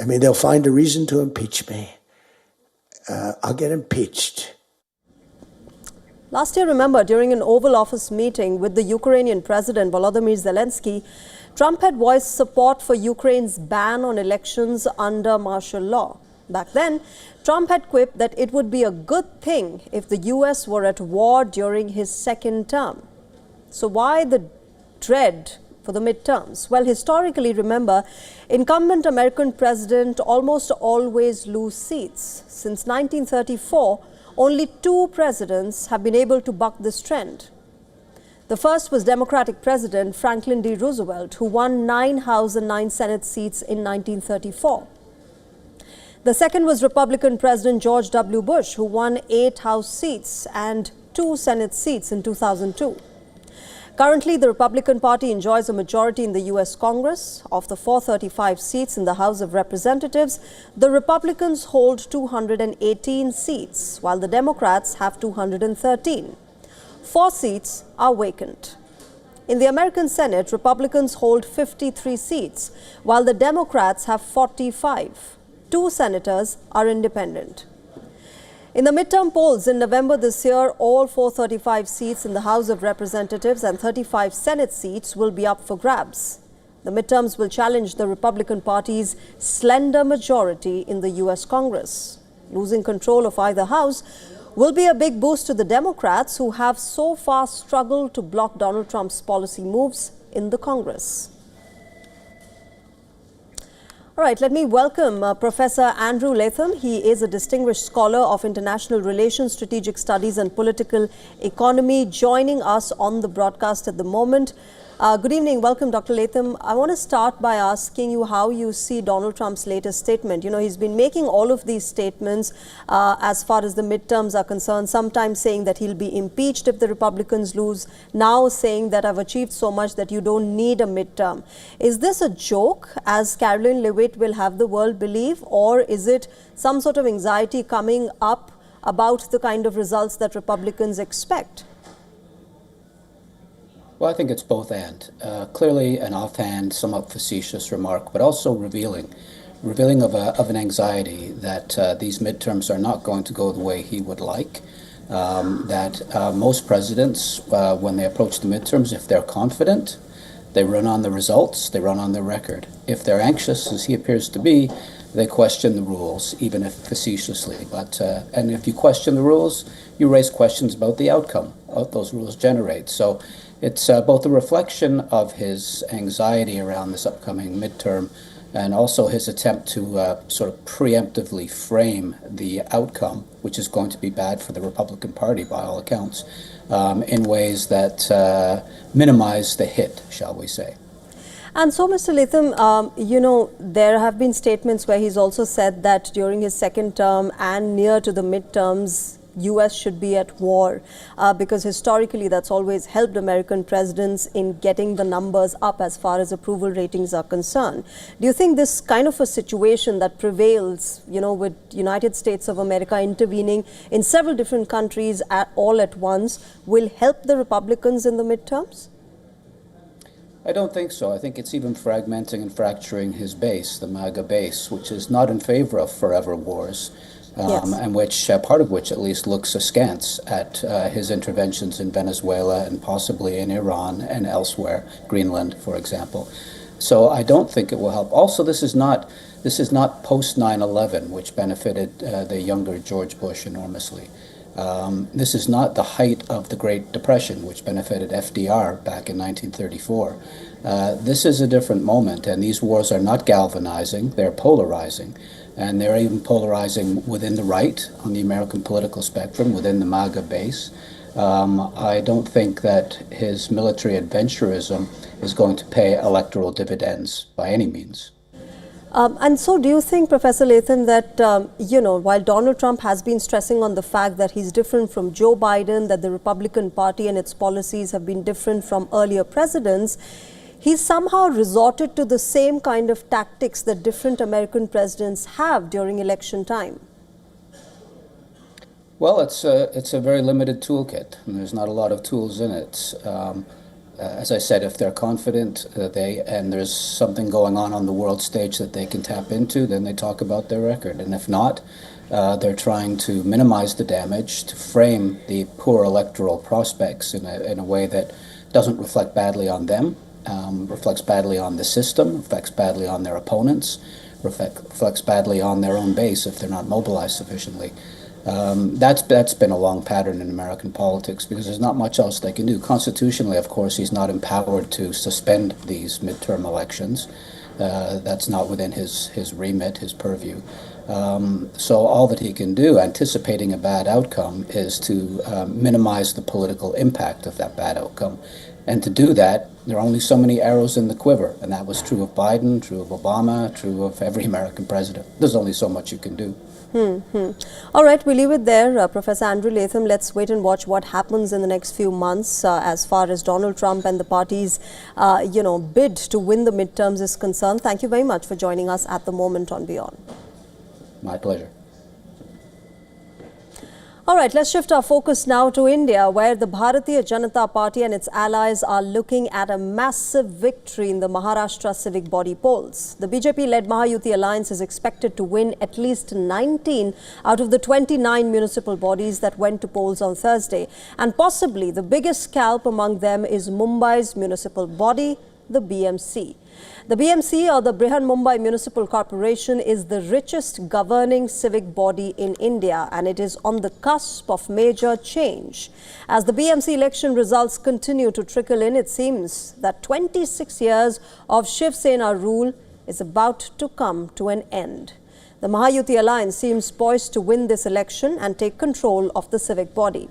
I mean, they'll find a reason to impeach me. I'll get impeached. Last year, remember, during an Oval Office meeting with the Ukrainian President Volodymyr Zelensky, Trump had voiced support for Ukraine's ban on elections under martial law. Back then, Trump had quipped that it would be a good thing if the US were at war during his second term. So why the dread for the midterms? Well, historically, remember, incumbent American presidents almost always lose seats. Since 1934, only 2 presidents have been able to buck this trend. The first was Democratic President Franklin D. Roosevelt, who won 9 House and 9 Senate seats in 1934. The second was Republican President George W. Bush, who won 8 House seats and 2 Senate seats in 2002. Currently, the Republican Party enjoys a majority in the U.S. Congress. Of the 435 seats in the House of Representatives, the Republicans hold 218 seats, while the Democrats have 213. 4 seats are vacant. In the American Senate, Republicans hold 53 seats, while the Democrats have 45. 2 senators are independent. In the midterm polls in November this year, all 435 seats in the House of Representatives and 35 Senate seats will be up for grabs. The midterms will challenge the Republican Party's slender majority in the U.S. Congress. Losing control of either house will be a big boost to the Democrats, who have so far struggled to block Donald Trump's policy moves in the Congress. All right, let me welcome Professor Andrew Latham. He is a distinguished scholar of international relations, strategic studies and political economy, joining us on the broadcast at the moment. Good evening. Welcome, Dr. Latham. I want to start by asking you how you see Donald Trump's latest statement. You know, he's been making all of these statements as far as the midterms are concerned, sometimes saying that he'll be impeached if the Republicans lose, now saying that I've achieved so much that you don't need a midterm. Is this a joke, as Caroline Leavitt will have the world believe, or is it some sort of anxiety coming up about the kind of results that Republicans expect? Well, I think it's both and. Clearly an offhand, somewhat facetious remark, but also revealing of an anxiety that these midterms are not going to go the way he would like. That most presidents, when they approach the midterms, if they're confident, they run on the results, they run on their record. If they're anxious, as he appears to be, they question the rules, even if facetiously. And if you question the rules, you raise questions about the outcome of those rules generate. So it's both a reflection of his anxiety around this upcoming midterm and also his attempt to sort of preemptively frame the outcome, which is going to be bad for the Republican Party by all accounts, in ways that minimize the hit, shall we say. And so, Mr. Latham, you know, there have been statements where he's also said that during his second term and near to the midterms, U.S. should be at war because historically that's always helped American presidents in getting the numbers up as far as approval ratings are concerned. Do you think this kind of a situation that prevails, you know, with United States of America intervening in several different countries all at once will help the Republicans in the midterms? I don't think so. I think it's even fragmenting and fracturing his base, the MAGA base, which is not in favor of forever wars. Yes. And which part of which at least looks askance at his interventions in Venezuela and possibly in Iran and elsewhere, Greenland, for example. So I don't think it will help. Also, this is not post 9/11, which benefited the younger George Bush enormously. This is not the height of the Great Depression, which benefited FDR back in 1934. This is a different moment, and these wars are not galvanizing, they're polarizing. And they're even polarizing within the right on the American political spectrum, within the MAGA base. I don't think that his military adventurism is going to pay electoral dividends by any means. And so do you think, Professor Latham, that, you know, while Donald Trump has been stressing on the fact that he's different from Joe Biden, that the Republican Party and its policies have been different from earlier presidents, he's somehow resorted to the same kind of tactics that different American presidents have during election time? Well, it's a very limited toolkit, and there's not a lot of tools in it. As I said, if they're confident and there's something going on the world stage that they can tap into, then they talk about their record. And if not, they're trying to minimize the damage, to frame the poor electoral prospects in a way that doesn't reflect badly on them, reflects badly on the system, reflects badly on their opponents, reflects badly on their own base if they're not mobilized sufficiently. That's been a long pattern in American politics because there's not much else they can do. Constitutionally, of course, he's not empowered to suspend these midterm elections. That's not within his remit, his purview. So all that he can do, anticipating a bad outcome, is to minimize the political impact of that bad outcome. And to do that, there are only so many arrows in the quiver. And that was true of Biden, true of Obama, true of every American president. There's only so much you can do. All right, we'll leave it there. Professor Andrew Latham, let's wait and watch what happens in the next few months as far as Donald Trump and the party's, bid to win the midterms is concerned. Thank you very much for joining us at the moment on WION. My pleasure. All right, let's shift our focus now to India, where the Bharatiya Janata Party and its allies are looking at a massive victory in the Maharashtra civic body polls. The BJP-led Mahayuti alliance is expected to win at least 19 out of the 29 municipal bodies that went to polls on Thursday. And possibly the biggest scalp among them is Mumbai's municipal body, the BMC. The BMC, or the Brihan Mumbai Municipal Corporation, is the richest governing civic body in India, and it is on the cusp of major change. As the BMC election results continue to trickle in, it seems that 26 years of Shiv Sena rule is about to come to an end. The Mahayuti alliance seems poised to win this election and take control of the civic body.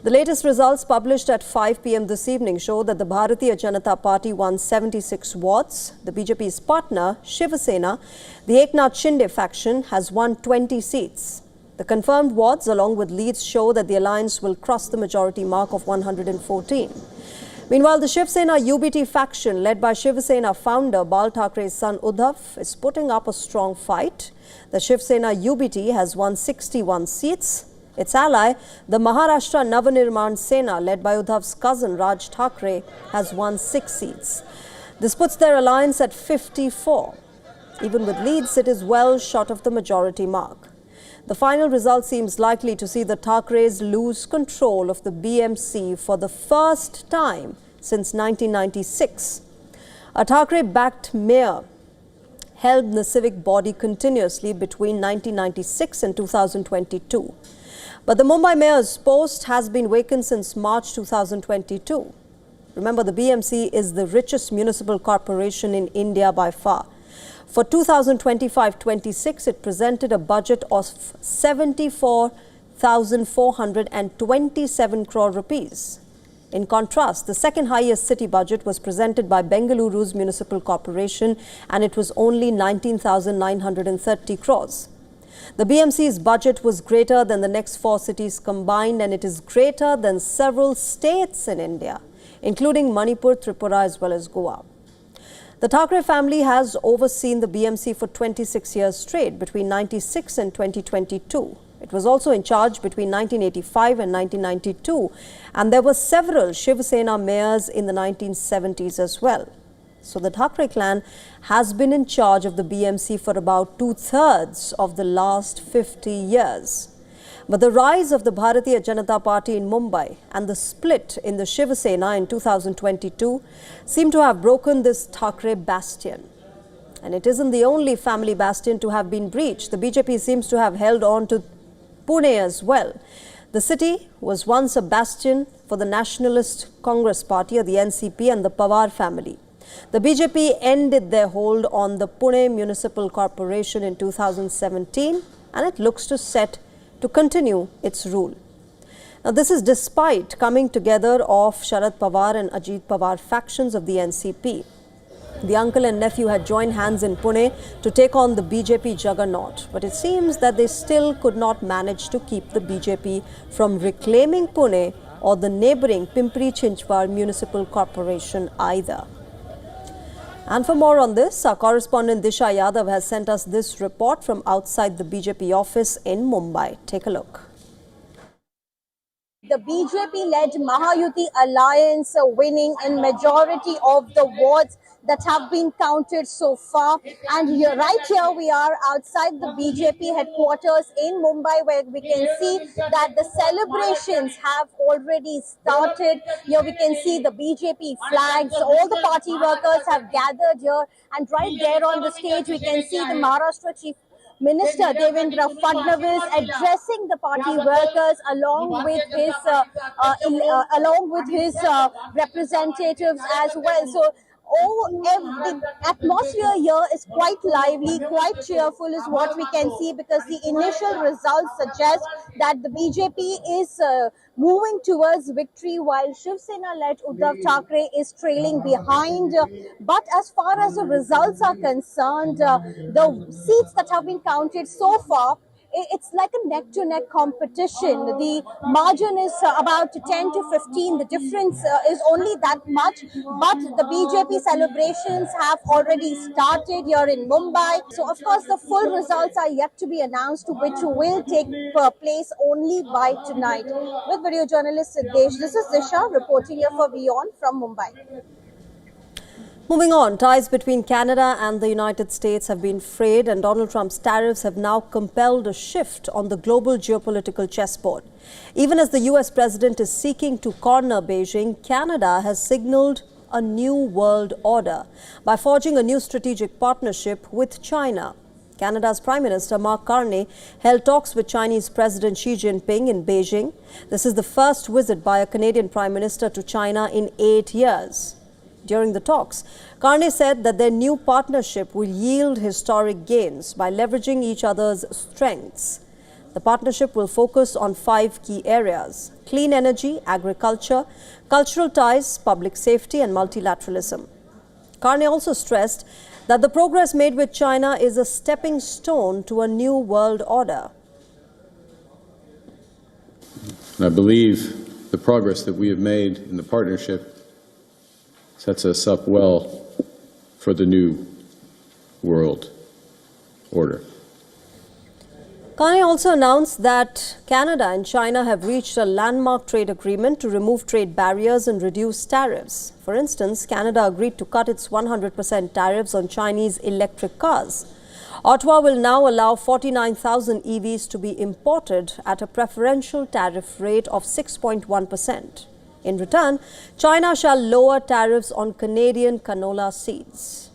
The latest results published at 5 p.m. this evening show that the Bharatiya Janata Party won 76 wards. The BJP's partner, Shiv Sena, the Eknath Shinde faction, has won 20 seats. The confirmed wards, along with leads, show that the alliance will cross the majority mark of 114. Meanwhile, the Shiv Sena UBT faction, led by Shiv Sena founder Bal Thackeray's son Uddhav, is putting up a strong fight. The Shiv Sena UBT has won 61 seats. Its ally, the Maharashtra Navanirman Sena, led by Uddhav's cousin Raj Thackeray, has won 6 seats. This puts their alliance at 54. Even with leads, it is well short of the majority mark. The final result seems likely to see the Thackerays lose control of the BMC for the first time since 1996. A Thackeray-backed mayor held the civic body continuously between 1996 and 2022. But the Mumbai mayor's post has been vacant since March 2022. Remember, the BMC is the richest municipal corporation in India by far. For 2025-26, it presented a budget of 74,427 crore rupees. In contrast, the second highest city budget was presented by Bengaluru's municipal corporation, and it was only 19,930 crores. The BMC's budget was greater than the next 4 cities combined, and it is greater than several states in India, including Manipur, Tripura, as well as Goa. The Thackeray family has overseen the BMC for 26 years straight, between 1996 and 2022. It was also in charge between 1985 and 1992, and there were several Shiv Sena mayors in the 1970s as well. So the Thackeray clan has been in charge of the BMC for about 2/3 of the last 50 years. But the rise of the Bharatiya Janata Party in Mumbai and the split in the Shiv Sena in 2022 seem to have broken this Thackeray bastion. And it isn't the only family bastion to have been breached. The BJP seems to have held on to Pune as well. The city was once a bastion for the Nationalist Congress Party, or the NCP, and the Pawar family. The BJP ended their hold on the Pune Municipal Corporation in 2017, and it looks to continue its rule. Now, this is despite coming together of Sharad Pawar and Ajit Pawar factions of the NCP. The uncle and nephew had joined hands in Pune to take on the BJP juggernaut, but it seems that they still could not manage to keep the BJP from reclaiming Pune or the neighbouring Pimpri Chinchwad Municipal Corporation either. And for more on this, our correspondent Disha Yadav has sent us this report from outside the BJP office in Mumbai. Take a look. The BJP-led Mahayuti alliance winning in majority of the wards that have been counted so far. And right here we are outside the BJP headquarters in Mumbai, where we can see that the celebrations have already started. Here we can see the BJP flags. All the party workers have gathered here, and right there on the stage we can see the Maharashtra Chief Minister Devendra Fadnavis addressing the party workers along with his representatives as well. So the atmosphere here is quite lively, quite cheerful is what we can see, because the initial results suggest that the BJP is moving towards victory, while Shiv Sena-led Uddhav Thackeray is trailing behind. But as far as the results are concerned, the seats that have been counted so far, it's like a neck-to-neck competition. The margin is about 10 to 15. The difference is only that much. But the BJP celebrations have already started here in Mumbai. So, of course, the full results are yet to be announced, which will take place only by tonight. With video journalist Siddesh, this is Disha reporting here for WION from Mumbai. Moving on, ties between Canada and the United States have been frayed, and Donald Trump's tariffs have now compelled a shift on the global geopolitical chessboard. Even as the US president is seeking to corner Beijing, Canada has signaled a new world order by forging a new strategic partnership with China. Canada's Prime Minister Mark Carney held talks with Chinese President Xi Jinping in Beijing. This is the first visit by a Canadian Prime Minister to China in 8 years. During the talks, Carney said that their new partnership will yield historic gains by leveraging each other's strengths. The partnership will focus on 5 key areas: clean energy, agriculture, cultural ties, public safety, and multilateralism. Carney also stressed that the progress made with China is a stepping stone to a new world order. And I believe the progress that we have made in the partnership sets us up well for the new world order. Carney also announced that Canada and China have reached a landmark trade agreement to remove trade barriers and reduce tariffs. For instance, Canada agreed to cut its 100% tariffs on Chinese electric cars. Ottawa will now allow 49,000 EVs to be imported at a preferential tariff rate of 6.1%. In return, China shall lower tariffs on Canadian canola seeds.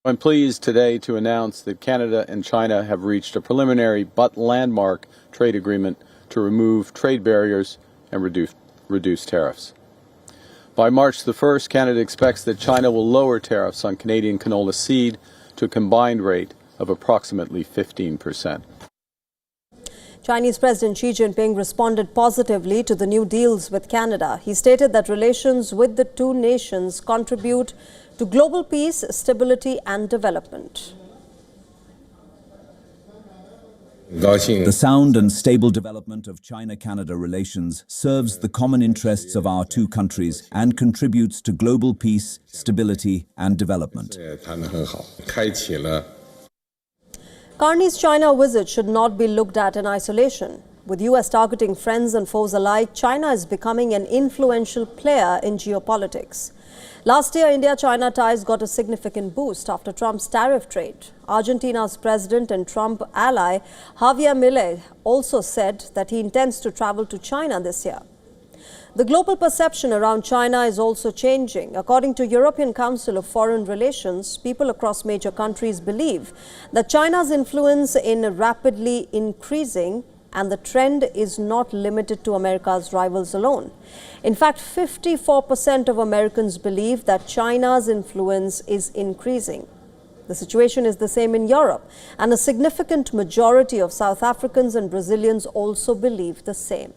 I'm pleased today to announce that Canada and China have reached a preliminary but landmark trade agreement to remove trade barriers and reduce tariffs. By March the 1st, Canada expects that China will lower tariffs on Canadian canola seed to a combined rate of approximately 15%. Chinese President Xi Jinping responded positively to the new deals with Canada. He stated that relations with the two nations contribute to global peace, stability, and development. The sound and stable development of China-Canada relations serves the common interests of our two countries and contributes to global peace, stability, and development. Carney's China visit should not be looked at in isolation. With US targeting friends and foes alike, China is becoming an influential player in geopolitics. Last year, India-China ties got a significant boost after Trump's tariff trade. Argentina's president and Trump ally Javier Milei also said that he intends to travel to China this year. The global perception around China is also changing. According to European Council of Foreign Relations, people across major countries believe that China's influence is rapidly increasing, and the trend is not limited to America's rivals alone. In fact, 54% of Americans believe that China's influence is increasing. The situation is the same in Europe, and a significant majority of South Africans and Brazilians also believe the same.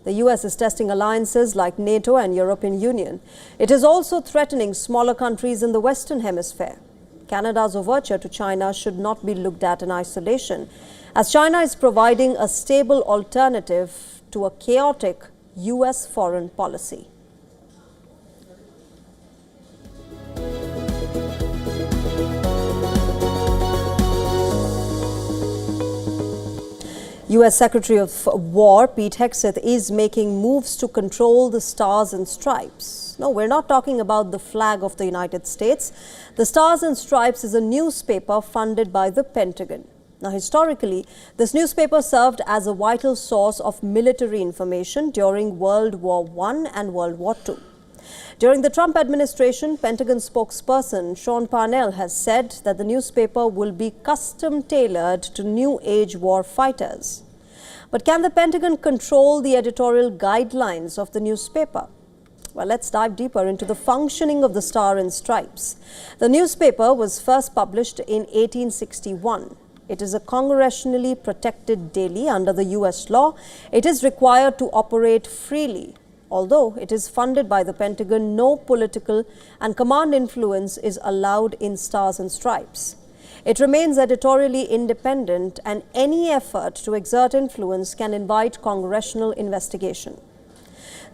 The US is testing alliances like NATO and European Union. It is also threatening smaller countries in the Western Hemisphere. Canada's overture to China should not be looked at in isolation, as China is providing a stable alternative to a chaotic US foreign policy. U.S. Secretary of War Pete Hegseth is making moves to control the Stars and Stripes. No, we're not talking about the flag of the United States. The Stars and Stripes is a newspaper funded by the Pentagon. Now, historically, this newspaper served as a vital source of military information during World War I and World War II. During the Trump administration, Pentagon spokesperson Sean Parnell has said that the newspaper will be custom-tailored to new age war fighters. But can the Pentagon control the editorial guidelines of the newspaper? Well, let's dive deeper into the functioning of the Star and Stripes. The newspaper was first published in 1861. It is a congressionally protected daily under the U.S. law. It is required to operate freely. Although it is funded by the Pentagon, no political and command influence is allowed in Stars and Stripes. It remains editorially independent, and any effort to exert influence can invite congressional investigation.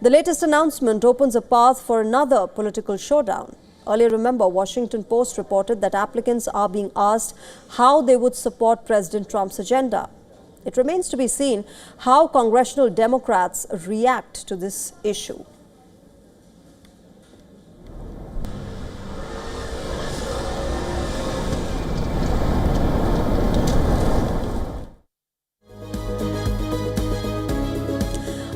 The latest announcement opens a path for another political showdown. Earlier, remember, Washington Post reported that applicants are being asked how they would support President Trump's agenda. It remains to be seen how congressional Democrats react to this issue.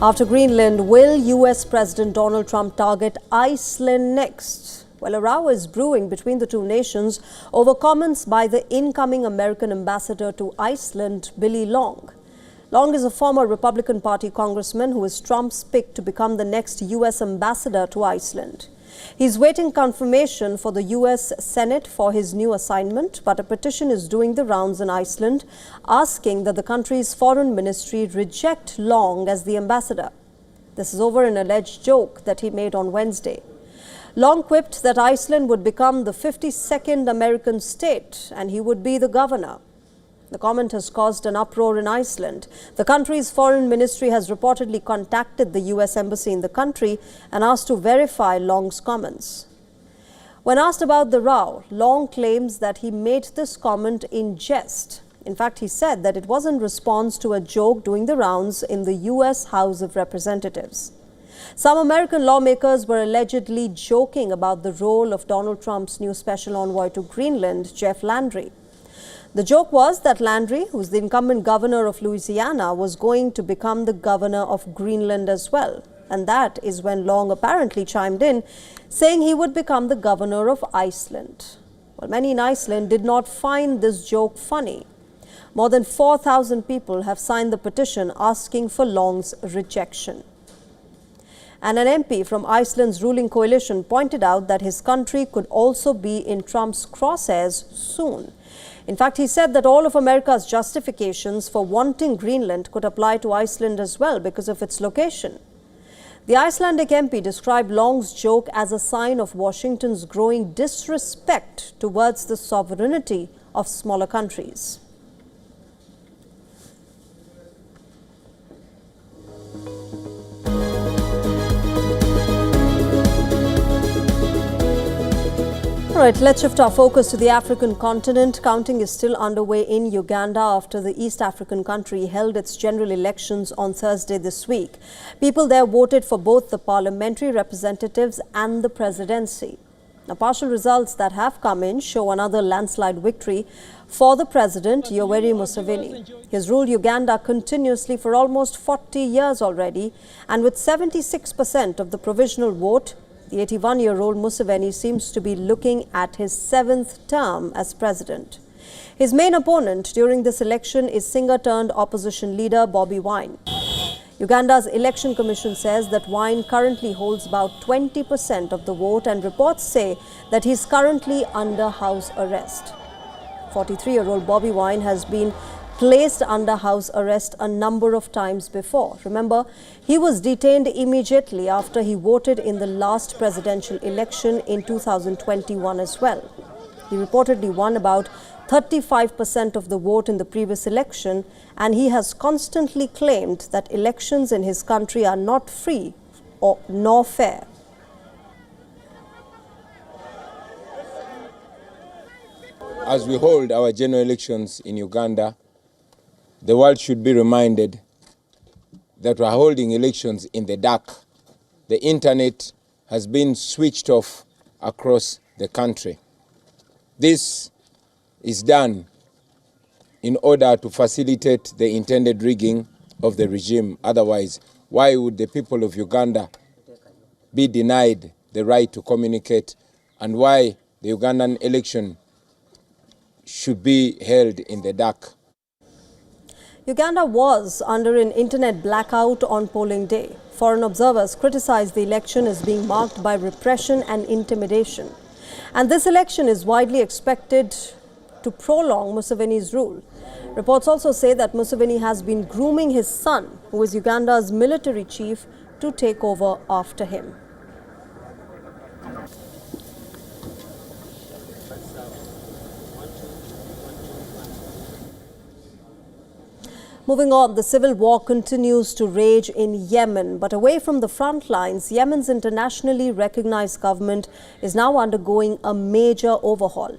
After Greenland, will U.S. President Donald Trump target Iceland next? Well, a row is brewing between the two nations over comments by the incoming American ambassador to Iceland, Billy Long. Long is a former Republican Party congressman who is Trump's pick to become the next U.S. ambassador to Iceland. He's waiting confirmation for the U.S. Senate for his new assignment, but a petition is doing the rounds in Iceland asking that the country's foreign ministry reject Long as the ambassador. This is over an alleged joke that he made on Wednesday. Long quipped that Iceland would become the 52nd American state and he would be the governor. The comment has caused an uproar in Iceland. The country's foreign ministry has reportedly contacted the U.S. embassy in the country and asked to verify Long's comments. When asked about the row, Long claims that he made this comment in jest. In fact, he said that it was in response to a joke doing the rounds in the U.S. House of Representatives. Some American lawmakers were allegedly joking about the role of Donald Trump's new special envoy to Greenland, Jeff Landry. The joke was that Landry, who's the incumbent governor of Louisiana, was going to become the governor of Greenland as well. And that is when Long apparently chimed in, saying he would become the governor of Iceland. Well, many in Iceland did not find this joke funny. More than 4,000 people have signed the petition asking for Long's rejection. And an MP from Iceland's ruling coalition pointed out that his country could also be in Trump's crosshairs soon. In fact, he said that all of America's justifications for wanting Greenland could apply to Iceland as well because of its location. The Icelandic MP described Long's joke as a sign of Washington's growing disrespect towards the sovereignty of smaller countries. All right, let's shift our focus to the African continent. Counting is still underway in Uganda after the East African country held its general elections on Thursday this week. People there voted for both the parliamentary representatives and the presidency. Now, partial results that have come in show another landslide victory for the president, Yoweri Museveni. He has ruled Uganda continuously for almost 40 years already, and with 76% of the provisional vote, the 81-year-old Museveni seems to be looking at his 7th term as president. His main opponent during this election is singer-turned-opposition leader Bobi Wine. Uganda's election commission says that Wine currently holds about 20% of the vote, and reports say that he is currently under house arrest. 43-year-old Bobi Wine has been placed under house arrest a number of times before. Remember, he was detained immediately after he voted in the last presidential election in 2021 as well. He reportedly won about 35% of the vote in the previous election, and he has constantly claimed that elections in his country are not free nor fair. As we hold our general elections in Uganda, the world should be reminded that we're holding elections in the dark. The internet has been switched off across the country. This is done in order to facilitate the intended rigging of the regime. Otherwise, why would the people of Uganda be denied the right to communicate, and why the Ugandan election should be held in the dark? Uganda was under an internet blackout on polling day. Foreign observers criticized the election as being marked by repression and intimidation. And this election is widely expected to prolong Museveni's rule. Reports also say that Museveni has been grooming his son, who is Uganda's military chief, to take over after him. Moving on, the civil war continues to rage in Yemen. But away from the front lines, Yemen's internationally recognized government is now undergoing a major overhaul.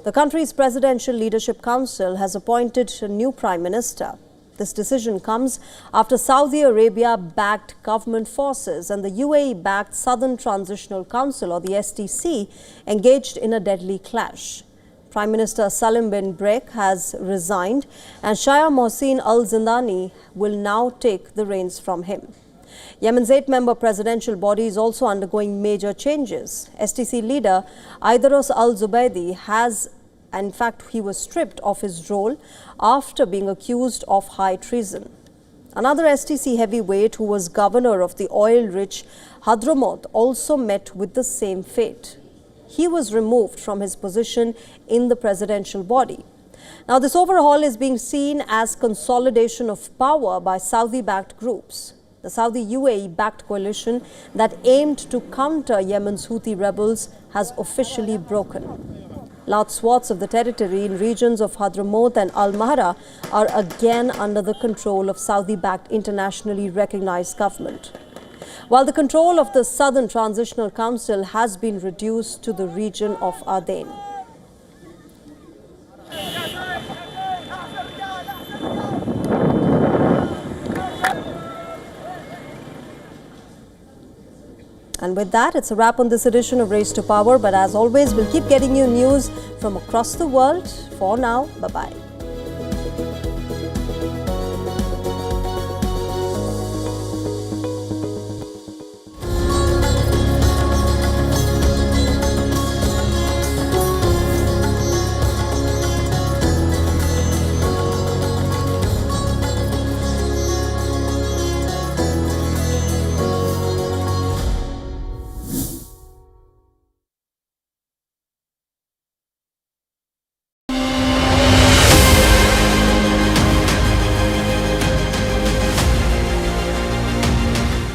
The country's Presidential Leadership Council has appointed a new prime minister. This decision comes after Saudi Arabia-backed government forces and the UAE-backed Southern Transitional Council, or the STC, engaged in a deadly clash. Prime Minister Salim bin Brek has resigned and Shaya Mohsin al-Zindani will now take the reins from him. Yemen's 8-member presidential body is also undergoing major changes. STC leader Aidaros al-Zubaydi in fact, he was stripped of his role after being accused of high treason. Another STC heavyweight who was governor of the oil-rich Hadramaut also met with the same fate. He was removed from his position in the presidential body. Now, this overhaul is being seen as consolidation of power by Saudi-backed groups. The Saudi-UAE-backed coalition that aimed to counter Yemen's Houthi rebels has officially broken. Large swaths of the territory in regions of Hadramaut and Al-Mahra are again under the control of Saudi-backed internationally recognized government, while the control of the Southern Transitional Council has been reduced to the region of Aden. And with that, it's a wrap on this edition of Race to Power. But as always, we'll keep getting you news from across the world. For now, bye-bye.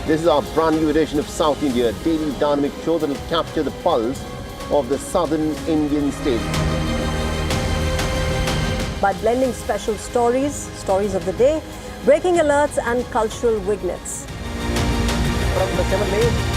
This is our brand new edition of South India, a daily dynamic show that will capture the pulse of the southern Indian state. By blending special stories of the day, breaking alerts and cultural vignettes. From the 7 days.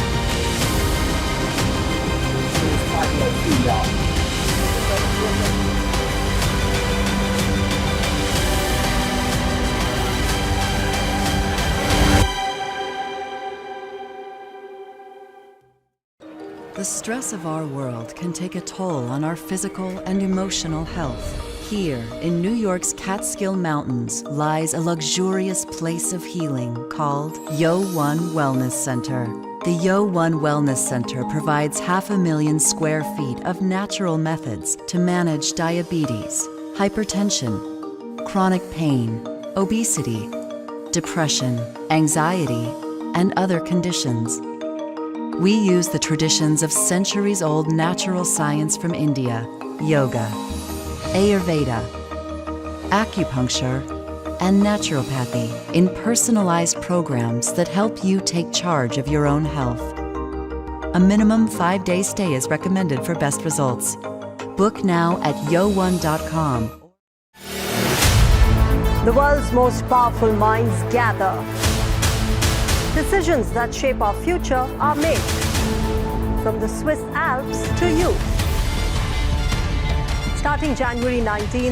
The stress of our world can take a toll on our physical and emotional health. Here, in New York's Catskill Mountains, lies a luxurious place of healing called WION Wellness Center. The WION Wellness Center provides 500,000 square feet of natural methods to manage diabetes, hypertension, chronic pain, obesity, depression, anxiety, and other conditions. We use the traditions of centuries-old natural science from India, yoga, Ayurveda, acupuncture, and naturopathy in personalized programs that help you take charge of your own health. A minimum 5-day stay is recommended for best results. Book now at yo1.com. The world's most powerful minds gather. Decisions that shape our future are made. From the Swiss Alps to you. Starting January 19th,